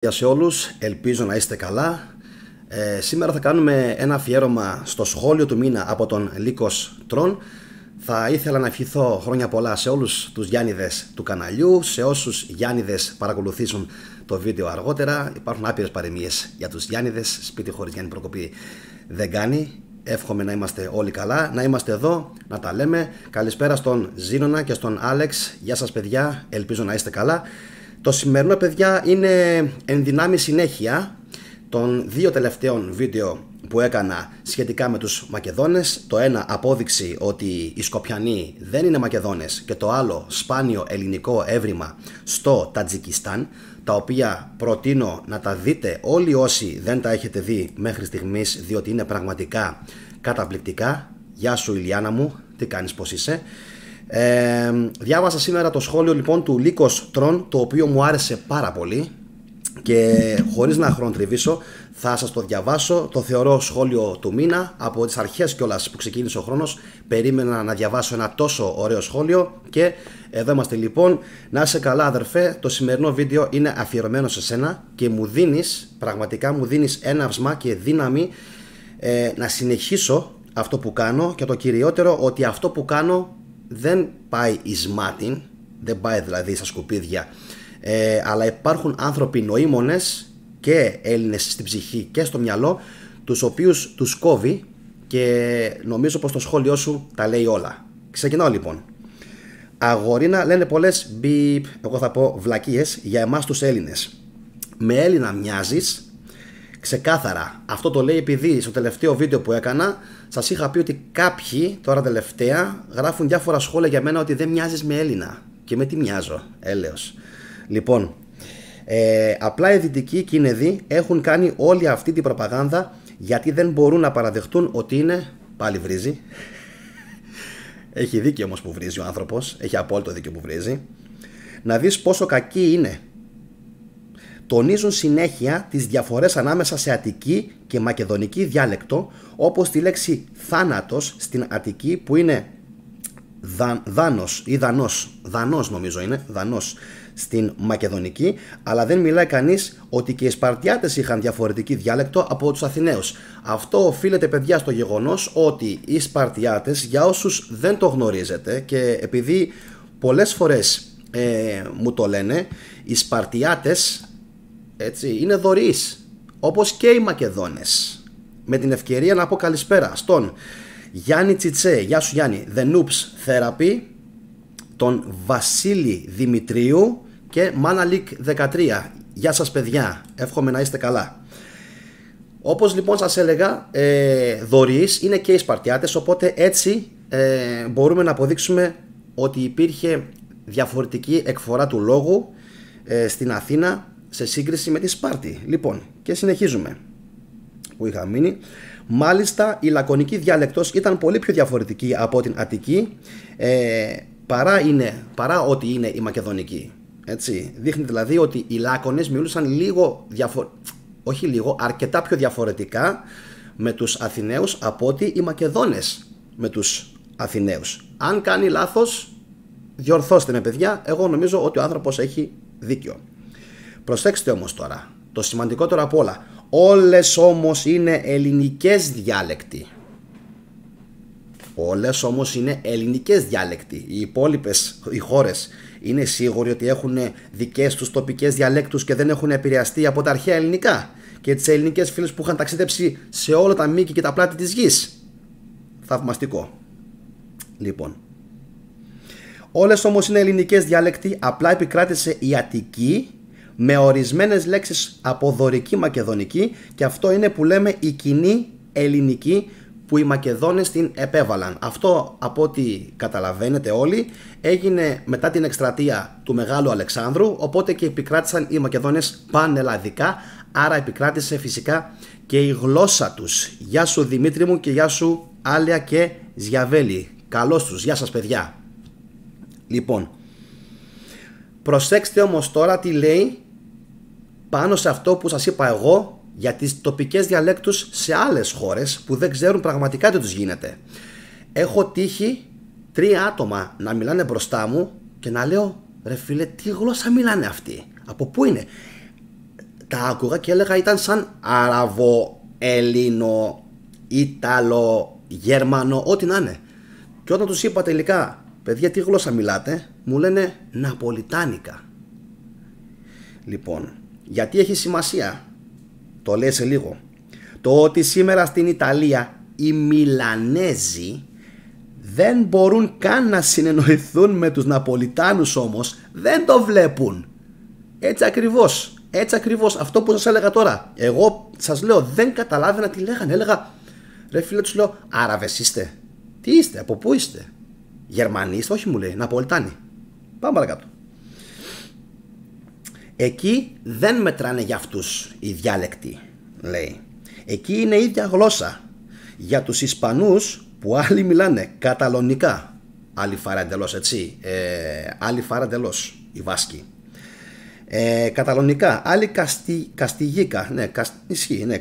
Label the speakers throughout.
Speaker 1: Γεια σε όλους, ελπίζω να είστε καλά. Σήμερα θα κάνουμε ένα αφιέρωμα στο σχόλιο του μήνα από τον Λίκος Τρον. Θα ήθελα να ευχηθώ χρόνια πολλά σε όλους τους Γιάννηδες του καναλιού, σε όσους Γιάννηδες παρακολουθήσουν το βίντεο αργότερα. Υπάρχουν άπειρες παροιμίες για τους Γιάννηδες, σπίτι χωρίς Γιάννη προκοπή δεν κάνει. Εύχομαι να είμαστε όλοι καλά, να είμαστε εδώ, να τα λέμε. Καλησπέρα στον Ζήνονα και στον Άλεξ. Γεια σας παιδιά, ελπίζω να είστε καλά. Το σημερινό παιδιά είναι ενδυνάμει συνέχεια των δύο τελευταίων βίντεο που έκανα σχετικά με τους Μακεδόνες. Το ένα απόδειξη ότι οι Σκοπιανοί δεν είναι Μακεδόνες και το άλλο σπάνιο ελληνικό έβριμα στο Τατζικιστάν, τα οποία προτείνω να τα δείτε όλοι όσοι δεν τα έχετε δει μέχρι στιγμής, διότι είναι πραγματικά καταπληκτικά. Γεια σου Ηλιάνα μου, τι κάνεις, πως είσαι? Διάβασα σήμερα το σχόλιο λοιπόν του Λίκος Τρον, το οποίο μου άρεσε πάρα πολύ και χωρίς να χρονοτριβήσω θα σας το διαβάσω. Το θεωρώ σχόλιο του μήνα. Από τις αρχές κιόλας που ξεκίνησε ο χρόνος περίμενα να διαβάσω ένα τόσο ωραίο σχόλιο και εδώ είμαστε λοιπόν. Να είσαι καλά αδερφέ, το σημερινό βίντεο είναι αφιερωμένο σε σένα και μου δίνεις, πραγματικά μου δίνεις έναυσμα και δύναμη να συνεχίσω αυτό που κάνω, και το κυριότερο ότι αυτό που κάνω δεν πάει εις μάτιν, δεν πάει δηλαδή στα σκουπίδια, αλλά υπάρχουν άνθρωποι νοήμονες και Έλληνες στην ψυχή και στο μυαλό, τους οποίους τους κόβει, και νομίζω πως το σχόλιο σου τα λέει όλα. Ξεκινάω λοιπόν. Αγορίνα, λένε πολλές μπιπ, εγώ θα πω βλακίες για εμάς τους Έλληνες. Με Έλληνα μοιάζεις. Ξεκάθαρα, αυτό το λέει επειδή στο τελευταίο βίντεο που έκανα σας είχα πει ότι κάποιοι τώρα τελευταία γράφουν διάφορα σχόλια για μένα ότι δεν μοιάζεις με Έλληνα. Και με τι μοιάζω, έλεος. Λοιπόν, απλά οι δυτικοί Κίνεδοι έχουν κάνει όλη αυτή την προπαγάνδα γιατί δεν μπορούν να παραδεχτούν ότι είναι, πάλι βρίζει. Έχει δίκιο όμως που βρίζει ο άνθρωπος, έχει απόλυτο δίκιο που βρίζει. Να δεις πόσο κακοί είναι. Τονίζουν συνέχεια τις διαφορές ανάμεσα σε Αττική και Μακεδονική διάλεκτο, όπως τη λέξη θάνατος στην Αττική που είναι δάνος ή δανός νομίζω είναι, δανός στην Μακεδονική, αλλά δεν μιλάει κανείς ότι και οι Σπαρτιάτες είχαν διαφορετική διάλεκτο από τους Αθηναίους. Αυτό οφείλεται παιδιά στο γεγονός ότι οι Σπαρτιάτες, για όσους δεν το γνωρίζετε και επειδή πολλές φορές μου το λένε, οι Σπαρτιάτες έτσι, είναι δωρείς, όπως και οι Μακεδόνες. Με την ευκαιρία να πω καλησπέρα στον Γιάννη Τσιτσέ, γεια σου Γιάννη, The Noobs Therapy, τον Βασίλη Δημητρίου και Manalik 13. Γεια σας παιδιά, εύχομαι να είστε καλά. Όπως λοιπόν σας έλεγα, δωρείς είναι και οι Σπαρτιάτες, οπότε έτσι μπορούμε να αποδείξουμε ότι υπήρχε διαφορετική εκφορά του λόγου στην Αθήνα σε σύγκριση με τη Σπάρτη. Λοιπόν, και συνεχίζουμε που είχα μείνει. Μάλιστα η λακωνική διάλεκτος ήταν πολύ πιο διαφορετική από την Αττική παρά ότι είναι η Μακεδονική. Έτσι. Δείχνει δηλαδή ότι οι Λάκωνες μιλούσαν αρκετά πιο διαφορετικά με τους Αθηναίους από ότι οι Μακεδόνες με τους Αθηναίους. Αν κάνει λάθος, διορθώστε με παιδιά, εγώ νομίζω ότι ο άνθρωπος έχει δίκιο. Προσέξτε όμως τώρα, το σημαντικότερο απ' όλα, όλες όμως είναι ελληνικές διάλεκτοι. Όλες όμως είναι ελληνικές διάλεκτοι. Οι υπόλοιπες οι χώρες είναι σίγουροι ότι έχουν δικές τους τοπικές διαλέκτους και δεν έχουν επηρεαστεί από τα αρχαία ελληνικά και τις ελληνικές φύλες που είχαν ταξιδέψει σε όλα τα μήκη και τα πλάτη της γης. Θαυμαστικό. Λοιπόν, όλες όμως είναι ελληνικές διάλεκτοι, απλά επικράτησε η Αττική με ορισμένες λέξεις από δωρική μακεδονική, και αυτό είναι που λέμε η κοινή ελληνική που οι Μακεδόνες την επέβαλαν. Αυτό, από ό,τι καταλαβαίνετε όλοι, έγινε μετά την εκστρατεία του Μεγάλου Αλεξάνδρου, οπότε και επικράτησαν οι Μακεδόνες πανελλαδικά, άρα επικράτησε φυσικά και η γλώσσα τους. Γεια σου Δημήτρη μου και γεια σου Άλια και Ζιαβέλη. Καλώς τους, γεια σας παιδιά. Λοιπόν, προσέξτε όμως τώρα τι λέει πάνω σε αυτό που σας είπα εγώ για τις τοπικές διαλέκτους σε άλλες χώρες που δεν ξέρουν πραγματικά τι τους γίνεται. Έχω τύχει 3 άτομα να μιλάνε μπροστά μου και να λέω ρε φίλε, τι γλώσσα μιλάνε αυτοί, από πού είναι? τα άκουγα και έλεγα ήταν σαν Άραβο, Έλληνο, Ιταλο, Γερμανο, ό,τι να είναι. Και όταν τους είπα τελικά, παιδιά, τι γλώσσα μιλάτε, μου λένε Ναπολιτάνικα. Λοιπόν, γιατί έχει σημασία, το λέει σε λίγο. Το ότι σήμερα στην Ιταλία οι Μιλανέζοι δεν μπορούν καν να συνεννοηθούν με τους Ναπολιτάνους, όμως δεν το βλέπουν. Έτσι ακριβώς, έτσι ακριβώς, αυτό που σας έλεγα τώρα. Εγώ σας λέω, δεν καταλάβαινα τι λέγανε. Έλεγα, ρε φίλε, τους λέω, Άραβες είστε? Τι είστε, από πού είστε? Γερμανοί είστε? Όχι, μου λέει, Ναπολιτάνοι. Πάμε παρακάτω. Εκεί δεν μετράνε για αυτούς οι διάλεκτοι, λέει. Εκεί είναι η ίδια γλώσσα. Για τους Ισπανούς που άλλοι μιλάνε καταλωνικά, άλλοι φάρα εντελώς, έτσι, άλλοι φάρα εντελώς, οι Βάσκοι. Καταλωνικά, άλλοι Καστιγίκα, ναι, ισχύει, ναι,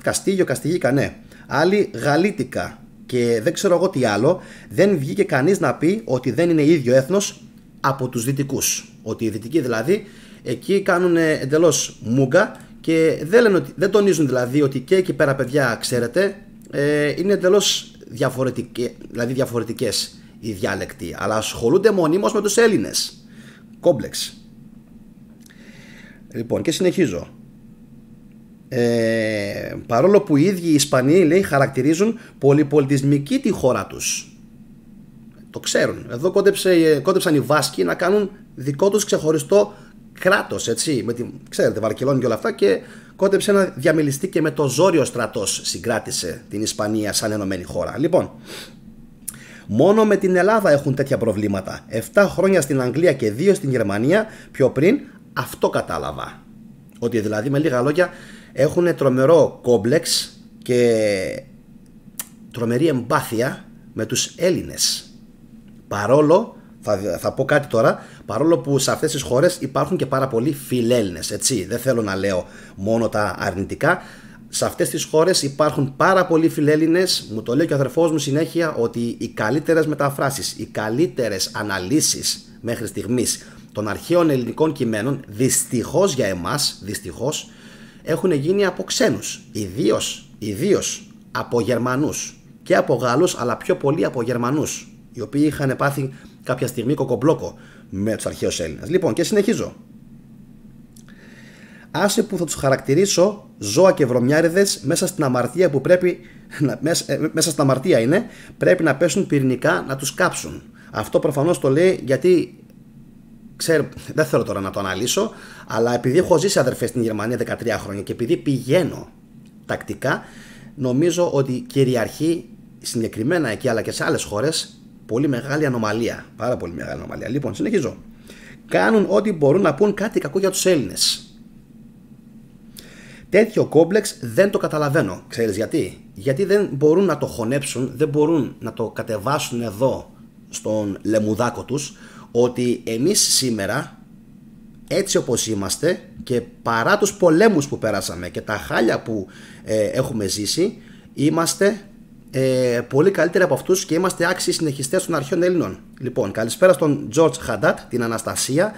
Speaker 1: Καστίγιο, Καστιγίκα, ναι. Άλλοι Γαλλίτικα και δεν ξέρω εγώ τι άλλο. Δεν βγήκε κανείς να πει ότι δεν είναι ίδιο έθνος από τους δυτικούς. Ότι οι δυτικοί δηλαδή εκεί κάνουν εντελώς μούγκα και δεν τονίζουν δηλαδή ότι και εκεί πέρα, παιδιά, ξέρετε, είναι εντελώς διαφορετικές οι διάλεκτοι, αλλά ασχολούνται μονίμως με τους Έλληνες. Κόμπλεξ. Λοιπόν, και συνεχίζω. Παρόλο που οι ίδιοι οι Ισπανοί, λέει, χαρακτηρίζουν πολυπολιτισμική τη χώρα τους. Το ξέρουν. Εδώ κόντεψαν οι Βάσκοι να κάνουν δικό τους ξεχωριστό κράτος, έτσι, ξέρετε, Βαρκελόνη και όλα αυτά, και κόντεψε να διαμελιστεί και με το ζόριο στρατός συγκράτησε την Ισπανία σαν ενωμένη χώρα. Λοιπόν, μόνο με την Ελλάδα έχουν τέτοια προβλήματα. 7 χρόνια στην Αγγλία και 2 στην Γερμανία πιο πριν. Αυτό κατάλαβα. Ότι δηλαδή, με λίγα λόγια, έχουν τρομερό κόμπλεξ και τρομερή εμπάθεια με τους Έλληνες. Παρόλο, θα πω κάτι τώρα, παρόλο που σε αυτές τις χώρες υπάρχουν και πάρα πολλοί φιλέλληνες, έτσι, δεν θέλω να λέω μόνο τα αρνητικά. Σε αυτές τις χώρες υπάρχουν πάρα πολλοί φιλέλληνες. Μου το λέει και ο αδερφός μου συνέχεια ότι οι καλύτερες μεταφράσεις, οι καλύτερες αναλύσεις μέχρι στιγμής των αρχαίων ελληνικών κειμένων, δυστυχώς για εμάς, δυστυχώς, έχουν γίνει από ξένους, ιδίως από Γερμανούς και από Γάλλους, αλλά πιο πολύ από Γερμανούς, οι οποίοι είχαν πάθει κάποια στιγμή κοκομπλόκο με τους αρχαίους Έλληνες. Λοιπόν, και συνεχίζω. Άσε που θα τους χαρακτηρίσω ζώα και βρωμιάριδες μέσα στην αμαρτία που μέσα στην αμαρτία είναι, πρέπει να πέσουν πυρηνικά να τους κάψουν. Αυτό προφανώς το λέει γιατί δεν θέλω τώρα να το αναλύσω, αλλά επειδή έχω ζήσει, αδερφές, στην Γερμανία 13 χρόνια και επειδή πηγαίνω τακτικά, νομίζω ότι κυριαρχεί συγκεκριμένα εκεί, αλλά και σε άλλες χώρες, πολύ μεγάλη ανομαλία. Πάρα πολύ μεγάλη ανομαλία. Λοιπόν, συνεχίζω. Κάνουν ό,τι μπορούν να πούν κάτι κακό για τους Έλληνες. Τέτοιο κόμπλεξ δεν το καταλαβαίνω. Ξέρεις γιατί? Γιατί δεν μπορούν να το χωνέψουν, δεν μπορούν να το κατεβάσουν εδώ στον λεμουδάκο τους, ότι εμείς σήμερα, έτσι όπως είμαστε και παρά τους πολέμους που πέρασαμε και τα χάλια που έχουμε ζήσει, είμαστε πολύ καλύτεροι από αυτούς και είμαστε άξιοι συνεχιστές των αρχαίων Ελλήνων. Λοιπόν, καλησπέρα στον Τζορτζ Χαντάτ, την Αναστασία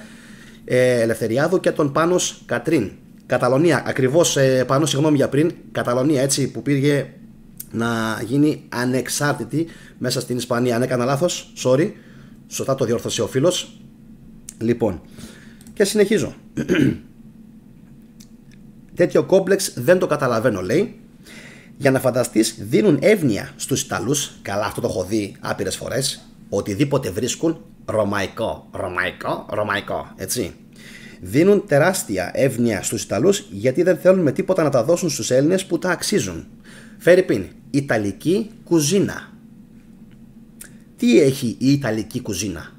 Speaker 1: Ελευθεριάδου και τον Πάνος Κατρίν. Καταλωνία, ακριβώς, Πάνο, συγγνώμη για πριν, Καταλωνία, έτσι, που πήγε να γίνει ανεξάρτητη μέσα στην Ισπανία. Αν έκανα λάθος, sorry, σωστά το διόρθωσε ο φίλος. Λοιπόν, και συνεχίζω. Τέτοιο κόμπλεξ δεν το καταλαβαίνω, λέει. Για να φανταστείς, δίνουν εύνοια στους Ιταλούς, καλά, αυτό το έχω δει άπειρες φορές, οτιδήποτε βρίσκουν, ρωμαϊκό, έτσι. Δίνουν τεράστια εύνοια στους Ιταλούς γιατί δεν θέλουν με τίποτα να τα δώσουν στους Έλληνες που τα αξίζουν. Φέρει Ιταλική κουζίνα. Τι έχει η Ιταλική κουζίνα?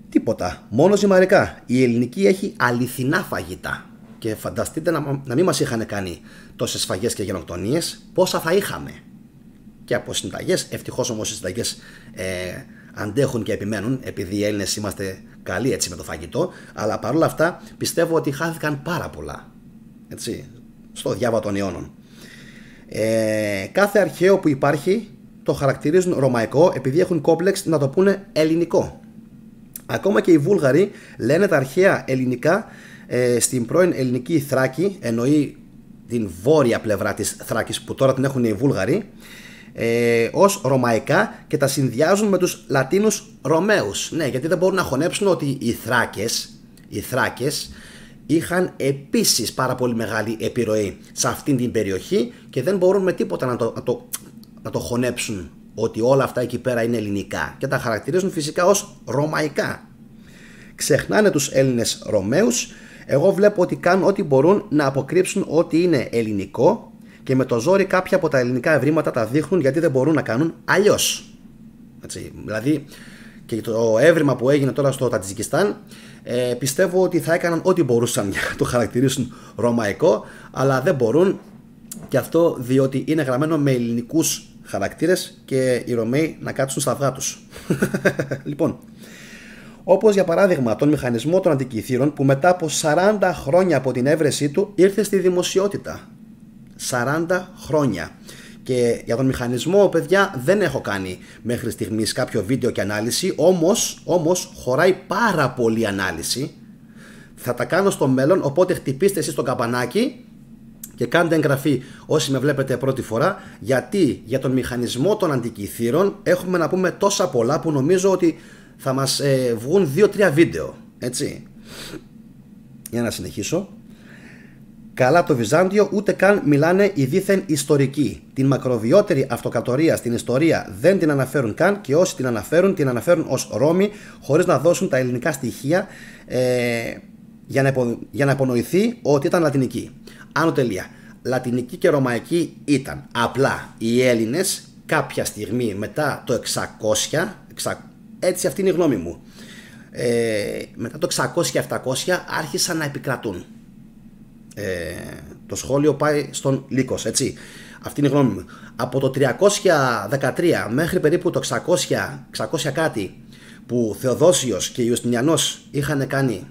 Speaker 1: Τίποτα, μόνο ζυμαρικά. Η ελληνική έχει αληθινά φαγητά. Και φανταστείτε να μην μας είχαν κάνει τόσες σφαγές και γενοκτονίες, πόσα θα είχαμε. Και από συνταγές, ευτυχώς όμως οι συνταγές αντέχουν και επιμένουν, επειδή οι Έλληνες είμαστε καλοί, έτσι, με το φαγητό, αλλά παρόλα αυτά πιστεύω ότι χάθηκαν πάρα πολλά, έτσι, στο διάβα των αιώνων. Κάθε αρχαίο που υπάρχει το χαρακτηρίζουν ρωμαϊκό, επειδή έχουν κόμπλεξ να το πούνε ελληνικό. Ακόμα και οι Βούλγαροι λένε τα αρχαία ελληνικά στην πρώην ελληνική Θράκη, εννοεί την βόρεια πλευρά της Θράκης που τώρα την έχουν οι Βούλγαροι, ως ρωμαϊκά και τα συνδυάζουν με τους Λατίνους Ρωμαίους. Ναι, γιατί δεν μπορούν να χωνέψουν ότι οι Θράκες είχαν επίσης πάρα πολύ μεγάλη επιρροή σε αυτήν την περιοχή και δεν μπορούν με τίποτα να το χωνέψουν ότι όλα αυτά εκεί πέρα είναι ελληνικά και τα χαρακτηρίζουν φυσικά ως ρωμαϊκά. Ξεχνάνε τους Έλληνες Ρωμαίους. Εγώ βλέπω ότι κάνουν ό,τι μπορούν να αποκρύψουν ότι είναι ελληνικό και με το ζόρι κάποια από τα ελληνικά ευρήματα τα δείχνουν γιατί δεν μπορούν να κάνουν αλλιώς. Έτσι, δηλαδή και το έβριμα που έγινε τώρα στο Τατζικιστάν, πιστεύω ότι θα έκαναν ό,τι μπορούσαν για να το χαρακτηρίσουν ρωμαϊκό, αλλά δεν μπορούν, και αυτό διότι είναι γραμμένο με ελληνικούς χαρακτήρες και οι Ρωμαίοι να κάτσουν στα αυγά τους. Λοιπόν, όπως για παράδειγμα τον μηχανισμό των αντικειθήρων που μετά από 40 χρόνια από την έβρεσή του ήρθε στη δημοσιότητα. 40 χρόνια. Και για τον μηχανισμό, παιδιά, δεν έχω κάνει μέχρι στιγμής κάποιο βίντεο και ανάλυση, όμως χωράει πάρα πολύ ανάλυση. Θα τα κάνω στο μέλλον, οπότε χτυπήστε εσείς το καμπανάκι και κάντε εγγραφή όσοι με βλέπετε πρώτη φορά, γιατί για τον μηχανισμό των αντικειθήρων έχουμε να πούμε τόσα πολλά που νομίζω ότι θα μας βγουν 2-3 βίντεο, έτσι. Για να συνεχίσω. Καλά το Βυζάντιο, ούτε καν μιλάνε οι δίθεν ιστορικοί. Την μακροβιότερη αυτοκρατορία στην ιστορία δεν την αναφέρουν καν και όσοι την αναφέρουν ως Ρώμη, χωρίς να δώσουν τα ελληνικά στοιχεία για να υπονοηθεί ότι ήταν λατινική. Άνω τελεία. Λατινική και ρωμαϊκή ήταν. Απλά οι Έλληνες κάποια στιγμή μετά το 600, έτσι αυτή είναι η γνώμη μου, μετά το 600-700 άρχισαν να επικρατούν. Το σχόλιο πάει στον Λύκος, έτσι. Αυτή είναι η γνώμη μου. Από το 313 μέχρι περίπου το 600 κάτι που Θεοδόσιος και Ιουστινιανός είχαν κάνει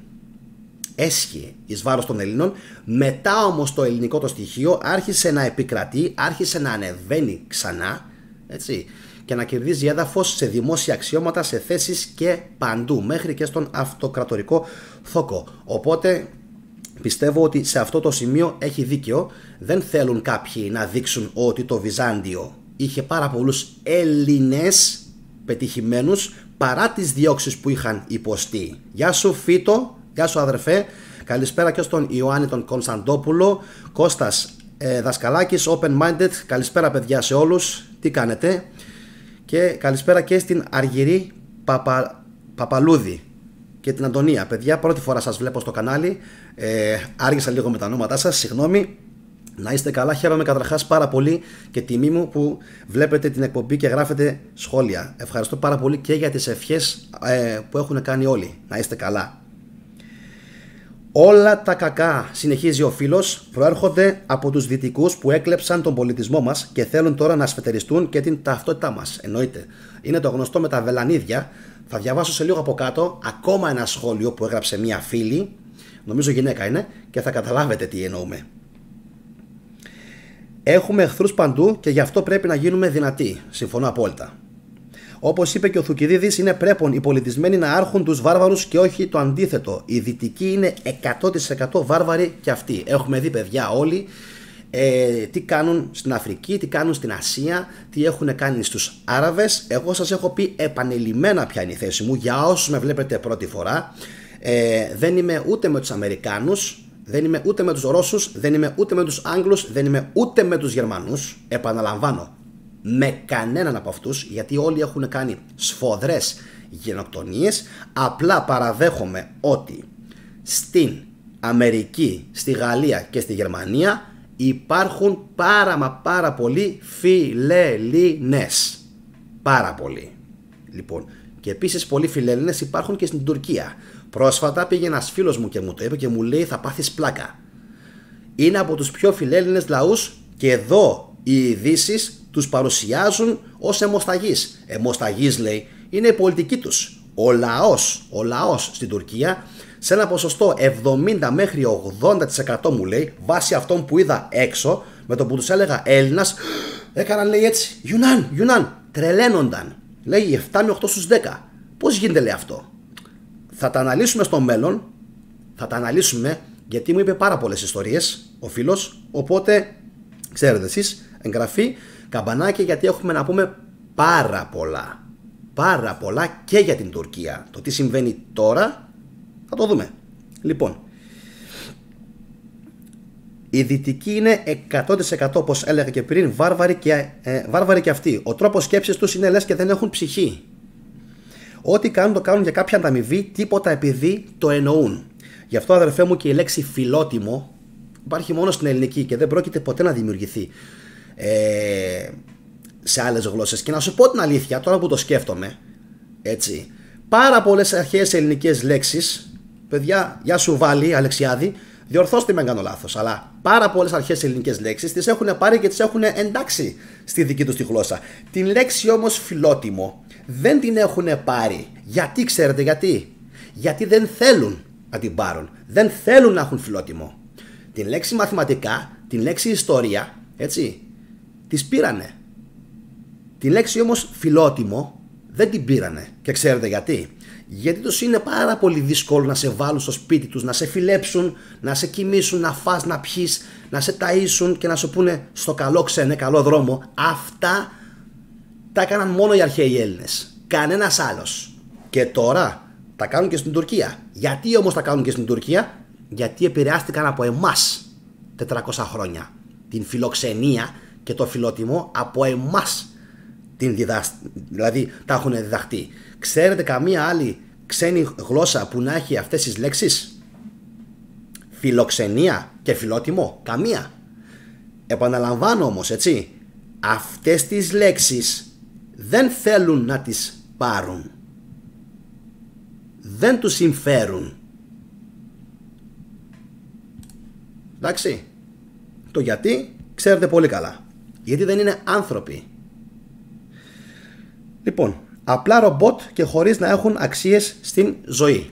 Speaker 1: έσχη εις βάρος των Ελλήνων, μετά όμως το ελληνικό το στοιχείο άρχισε να επικρατεί, άρχισε να ανεβαίνει ξανά, έτσι, και να κερδίζει έδαφος σε δημόσια αξιώματα, σε θέσεις και παντού, μέχρι και στον αυτοκρατορικό θόκο. Οπότε πιστεύω ότι σε αυτό το σημείο έχει δίκαιο. Δεν θέλουν κάποιοι να δείξουν ότι το Βυζάντιο είχε πάρα πολλούς Έλληνες πετυχημένους παρά τις διώξεις που είχαν υποστεί. Γεια σου Φίτο, γεια σου αδερφέ. Καλησπέρα και στον Ιωάννη τον Κωνσταντόπουλο. Κώστας Δασκαλάκης, open minded. Καλησπέρα παιδιά σε όλους. Τι κάνετε? Και καλησπέρα και στην Αργυρή Παπαλούδη και την Αντωνία. Παιδιά, πρώτη φορά σας βλέπω στο κανάλι. Άργησα λίγο με τα ονόματά σας, συγγνώμη. Να είστε καλά, χαίρομαι καταρχάς πάρα πολύ και τιμή μου που βλέπετε την εκπομπή και γράφετε σχόλια. Ευχαριστώ πάρα πολύ και για τις ευχές που έχουν κάνει όλοι. Να είστε καλά. Όλα τα κακά, συνεχίζει ο φίλος, προέρχονται από τους δυτικούς που έκλεψαν τον πολιτισμό μας και θέλουν τώρα να σφετεριστούν και την ταυτότητά μας. Εννοείται. Είναι το γνωστό με τα βελανίδια. Θα διαβάσω σε λίγο από κάτω ακόμα ένα σχόλιο που έγραψε μία φίλη, νομίζω γυναίκα είναι, και θα καταλάβετε τι εννοούμε. Έχουμε εχθρούς παντού και γι' αυτό πρέπει να γίνουμε δυνατοί. Συμφωνώ απόλυτα. Όπως είπε και ο Θουκυδίδης, είναι πρέπον οι πολιτισμένοι να άρχουν τους βάρβαρους και όχι το αντίθετο. Οι δυτικοί είναι 100% βάρβαροι και αυτοί. Έχουμε δει παιδιά όλοι τι κάνουν στην Αφρική, τι κάνουν στην Ασία, τι έχουν κάνει στους Άραβες. Εγώ σας έχω πει επανειλημμένα ποια είναι η θέση μου. Για όσους με βλέπετε πρώτη φορά, δεν είμαι ούτε με τους Αμερικάνους, δεν είμαι ούτε με τους Ρώσους, δεν είμαι ούτε με τους Άγγλους, δεν είμαι ούτε με τους Γερμανούς. Επαναλαμβάνω, με κανέναν από αυτούς, γιατί όλοι έχουν κάνει σφοδρές γενοκτονίες. Απλά παραδέχομαι ότι στην Αμερική, στη Γαλλία και στη Γερμανία υπάρχουν πάρα πολλοί φιλελληνές. Πάρα πολλοί. Λοιπόν, και επίσης πολλοί φιλελληνές υπάρχουν και στην Τουρκία. Πρόσφατα πήγε ένας φίλος μου και μου το είπε και μου λέει θα πάθεις πλάκα. Είναι από τους πιο φιλελληνές λαούς και εδώ οι ειδήσεις τους παρουσιάζουν ως αιμοσταγείς. Αιμοσταγείς λέει είναι η πολιτική τους. Ο λαός στην Τουρκία σε ένα ποσοστό 70 μέχρι 80% μου λέει, βάσει αυτών που είδα έξω, με το που τους έλεγα Έλληνας, έκαναν λέει έτσι, Ιουνάν, τρελαίνονταν. Λέει 7 με 8 στους 10. Πώς γίνεται λέει αυτό? Θα τα αναλύσουμε στο μέλλον Θα τα αναλύσουμε, γιατί μου είπε πάρα πολλές ιστορίες ο φίλος. Οπότε, ξέρετε εσείς, εγγραφή, καμπανάκι, γιατί έχουμε να πούμε πάρα πολλά. Πάρα πολλά και για την Τουρκία. Το τι συμβαίνει τώρα θα το δούμε. Λοιπόν, οι δυτικοί είναι 100%, όπως έλεγα και πριν, βάρβαροι και αυτοί. Ο τρόπος σκέψης τους είναι λες και δεν έχουν ψυχή. Ό,τι κάνουν το κάνουν για κάποια ανταμοιβή, τίποτα επειδή το εννοούν. Γι' αυτό, αδερφέ μου, και η λέξη φιλότιμο υπάρχει μόνο στην ελληνική και δεν πρόκειται ποτέ να δημιουργηθεί σε άλλες γλώσσες. Και να σου πω την αλήθεια, τώρα που το σκέφτομαι, έτσι, πάρα πολλές αρχαίες ελληνικές λέξεις, παιδιά, γεια σου Βάλη, Αλεξιάδη, διορθώστε με αν κάνω λάθος, αλλά πάρα πολλές αρχαίες ελληνικές λέξεις τις έχουν πάρει και τις έχουν εντάξει στη δική τους τη γλώσσα. Την λέξη όμως φιλότιμο δεν την έχουν πάρει. Γιατί, ξέρετε γιατί? Γιατί δεν θέλουν να την πάρουν. Δεν θέλουν να έχουν φιλότιμο. Την λέξη μαθηματικά, την λέξη ιστορία, έτσι, τις πήρανε. Την λέξη όμως φιλότιμο δεν την πήρανε. Και ξέρετε γιατί? Γιατί τους είναι πάρα πολύ δύσκολο να σε βάλουν στο σπίτι τους, να σε φιλέψουν, να σε κοιμήσουν, να φας, να πιείς, να σε ταΐσουν και να σου πούνε στο καλό ξένε, καλό δρόμο. Αυτά τα έκαναν μόνο οι αρχαίοι Έλληνες. Κανένας άλλος. Και τώρα τα κάνουν και στην Τουρκία. Γιατί όμως τα κάνουν και στην Τουρκία? Γιατί επηρεάστηκαν από εμάς 400 χρόνια. Την φιλοξενία και το φιλότιμο από εμάς δηλαδή τα έχουν διδαχτεί. Ξέρετε καμία άλλη ξένη γλώσσα που να έχει αυτές τις λέξεις? Φιλοξενία και φιλότιμο? Καμία. Επαναλαμβάνω όμως, έτσι, αυτές τις λέξεις δεν θέλουν να τις πάρουν. Δεν τους συμφέρουν. Εντάξει. Το γιατί ξέρετε πολύ καλά. Γιατί δεν είναι άνθρωποι. Λοιπόν, απλά ρομπότ και χωρίς να έχουν αξίες στην ζωή.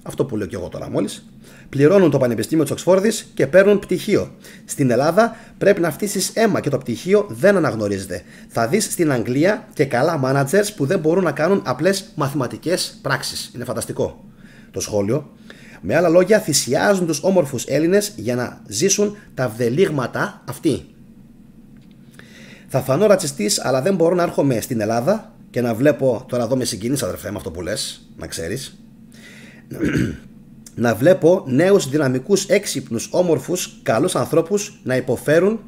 Speaker 1: Αυτό που λέω και εγώ τώρα μόλις. Πληρώνουν το Πανεπιστήμιο της Οξφόρδης και παίρνουν πτυχίο. Στην Ελλάδα πρέπει να φτύσεις αίμα και το πτυχίο δεν αναγνωρίζεται. Θα δεις στην Αγγλία και καλά managers που δεν μπορούν να κάνουν απλές μαθηματικές πράξεις. Είναι φανταστικό το σχόλιο. Με άλλα λόγια, θυσιάζουν τους όμορφους Έλληνες για να ζήσουν τα βδελίγματα αυτοί. Θα φανώ ρατσιστής, αλλά δεν μπορώ να έρχομαι στην Ελλάδα και να βλέπω. Τώρα εδώ με συγκινείς, αδερφέ, με αυτό που λες, να ξέρεις. Να βλέπω νέους, δυναμικούς, έξυπνους, όμορφους, καλούς ανθρώπους να υποφέρουν.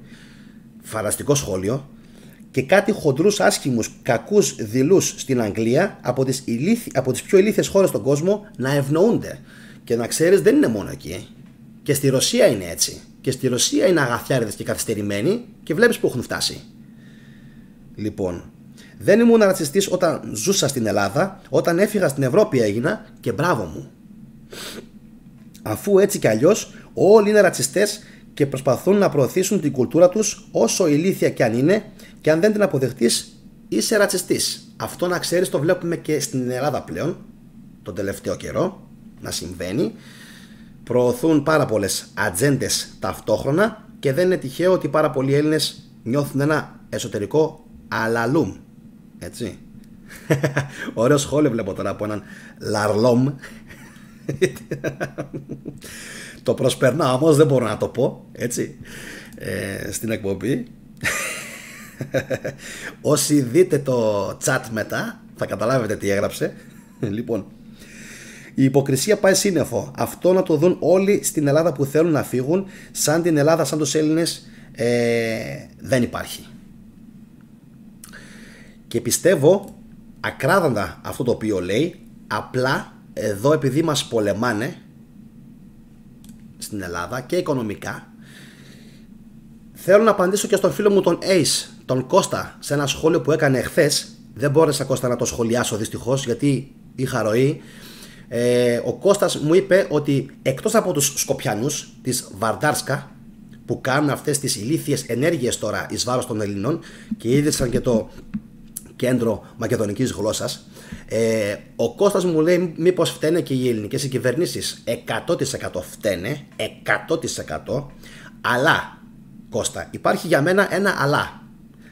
Speaker 1: Φανταστικό σχόλιο. Και κάτι χοντρούς, άσχημους, κακούς, δειλούς στην Αγγλία από τις πιο ηλίθιες χώρες στον κόσμο να ευνοούνται. Και να ξέρεις, δεν είναι μόνο εκεί. Και στη Ρωσία είναι έτσι. Και στη Ρωσία είναι αγαθιάριδες και καθυστερημένοι και βλέπεις που έχουν φτάσει. Λοιπόν, δεν ήμουν ρατσιστής όταν ζούσα στην Ελλάδα, όταν έφυγα στην Ευρώπη έγινα και μπράβο μου. Αφού έτσι κι αλλιώς όλοι είναι ρατσιστές και προσπαθούν να προωθήσουν την κουλτούρα τους όσο ηλίθια κι αν είναι, και αν δεν την αποδεχτείς είσαι ρατσιστής. Αυτό να ξέρεις το βλέπουμε και στην Ελλάδα πλέον, τον τελευταίο καιρό, να συμβαίνει. Προωθούν πάρα πολλές ατζέντες ταυτόχρονα και δεν είναι τυχαίο ότι πάρα πολλοί Έλληνες νιώθουν ένα εσωτερικό αλαλούμ. Έτσι. Ωραίο σχόλιο βλέπω τώρα από έναν Λαρλόμ. Το προσπερνάω όμως, δεν μπορώ να το πω έτσι στην εκπομπή. Όσοι δείτε το chat μετά θα καταλάβετε τι έγραψε. Λοιπόν, η υποκρισία πάει σύννεφο. Αυτό να το δουν όλοι στην Ελλάδα που θέλουν να φύγουν. Σαν την Ελλάδα, σαν τους Έλληνες, δεν υπάρχει. Και πιστεύω ακράδαντα αυτό το οποίο λέει. Απλά εδώ, επειδή μας πολεμάνε στην Ελλάδα και οικονομικά, θέλω να απαντήσω και στον φίλο μου τον Ace, τον Κώστα, σε ένα σχόλιο που έκανε εχθές. Δεν μπόρεσα, Κώστα, να το σχολιάσω δυστυχώς, γιατί είχα ροή. Ο Κώστας μου είπε ότι εκτός από τους Σκοπιανούς της Βαρντάρσκα που κάνουν αυτές τις ηλίθιες ενέργειες τώρα εις βάρος των Ελληνών και ίδρυσαν και το κέντρο μακεδονικής γλώσσας, ο Κώστας μου λέει μήπως φταίνε και οι ελληνικές κυβερνήσεις? 100% φταίνε, 100%. Αλλά, Κώστα, υπάρχει για μένα ένα αλλά.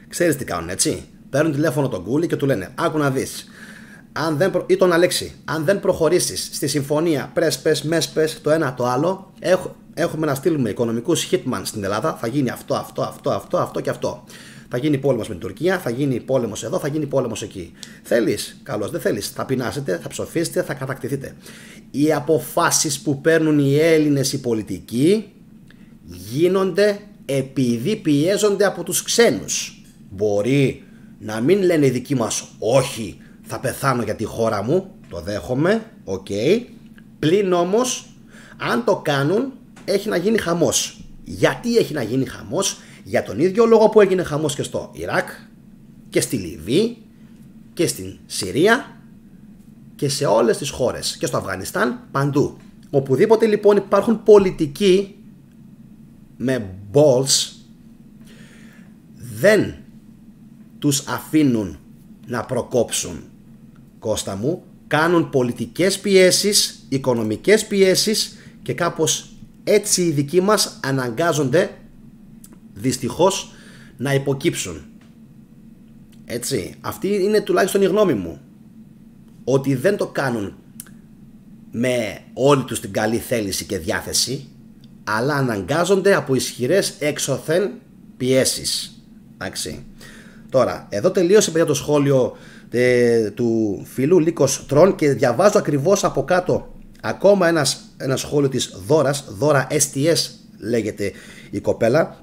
Speaker 1: Ξέρεις τι κάνουν, έτσι? Παίρνουν τηλέφωνο τον Κούλι και του λένε άκου να δεις, ή τον Αλέξη, αν δεν προχωρήσεις στη συμφωνία, πες το ένα το άλλο, έχουμε να στείλουμε οικονομικούς hitman στην Ελλάδα, θα γίνει αυτό και αυτό. Θα γίνει πόλεμος με την Τουρκία, θα γίνει πόλεμος εδώ, θα γίνει πόλεμος εκεί. Θέλεις, καλώς, δεν θέλεις, θα πεινάσετε, θα ψοφήσετε, θα κατακτηθείτε. Οι αποφάσεις που παίρνουν οι Έλληνες οι πολιτικοί γίνονται επειδή πιέζονται από τους ξένους. Μπορεί να μην λένε οι δικοί μας, όχι, θα πεθάνω για τη χώρα μου, το δέχομαι, οκ. Πλην όμως, αν το κάνουν, έχει να γίνει χαμός. Γιατί έχει να γίνει χαμός? Για τον ίδιο λόγο που έγινε χαμός και στο Ιράκ και στη Λιβύη και στην Συρία και σε όλες τις χώρες και στο Αφγανιστάν, παντού. Οπουδήποτε λοιπόν υπάρχουν πολιτικοί με balls, δεν τους αφήνουν να προκόψουν, Κώστα μου, κάνουν πολιτικές πιέσεις, οικονομικές πιέσεις και κάπως έτσι οι δικοί μας αναγκάζονται δυστυχώς να υποκύψουν. Έτσι, αυτή είναι τουλάχιστον η γνώμη μου, ότι δεν το κάνουν με όλη τους την καλή θέληση και διάθεση, αλλά αναγκάζονται από ισχυρές έξωθεν πιέσεις. Εντάξει. Τώρα, εδώ τελείωσε παιδιά το σχόλιο του φίλου Λίκος Τρον και διαβάζω ακριβώς από κάτω ακόμα ένα σχόλιο της Δώρας. Δώρα STS λέγεται η κοπέλα.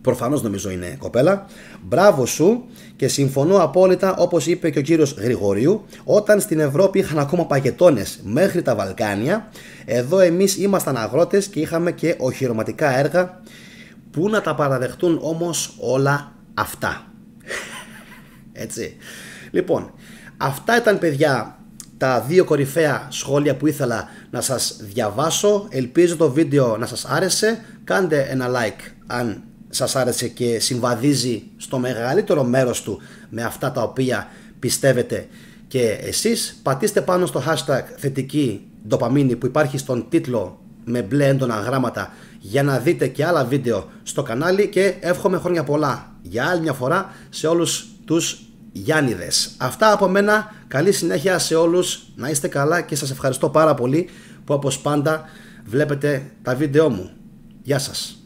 Speaker 1: Προφανώς νομίζω είναι κοπέλα. Μπράβο σου και συμφωνώ απόλυτα, όπως είπε και ο κύριος Γρηγορίου, όταν στην Ευρώπη είχαν ακόμα παγετώνες μέχρι τα Βαλκάνια, εδώ εμείς ήμασταν αγρότες και είχαμε και οχυρωματικά έργα. Πού να τα παραδεχτούν όμως όλα αυτά? Έτσι. Λοιπόν, αυτά ήταν παιδιά τα δύο κορυφαία σχόλια που ήθελα να σας διαβάσω. Ελπίζω το βίντεο να σας άρεσε. Κάντε ένα like αν σας άρεσε και συμβαδίζει στο μεγαλύτερο μέρος του με αυτά τα οποία πιστεύετε και εσείς. Πατήστε πάνω στο hashtag θετική ντοπαμίνη που υπάρχει στον τίτλο με μπλε έντονα γράμματα για να δείτε και άλλα βίντεο στο κανάλι και εύχομαι χρόνια πολλά για άλλη μια φορά σε όλους τους Γιάννηδες. Αυτά από μένα, καλή συνέχεια σε όλους, να είστε καλά και σας ευχαριστώ πάρα πολύ που όπως πάντα βλέπετε τα βίντεό μου. Γεια σας.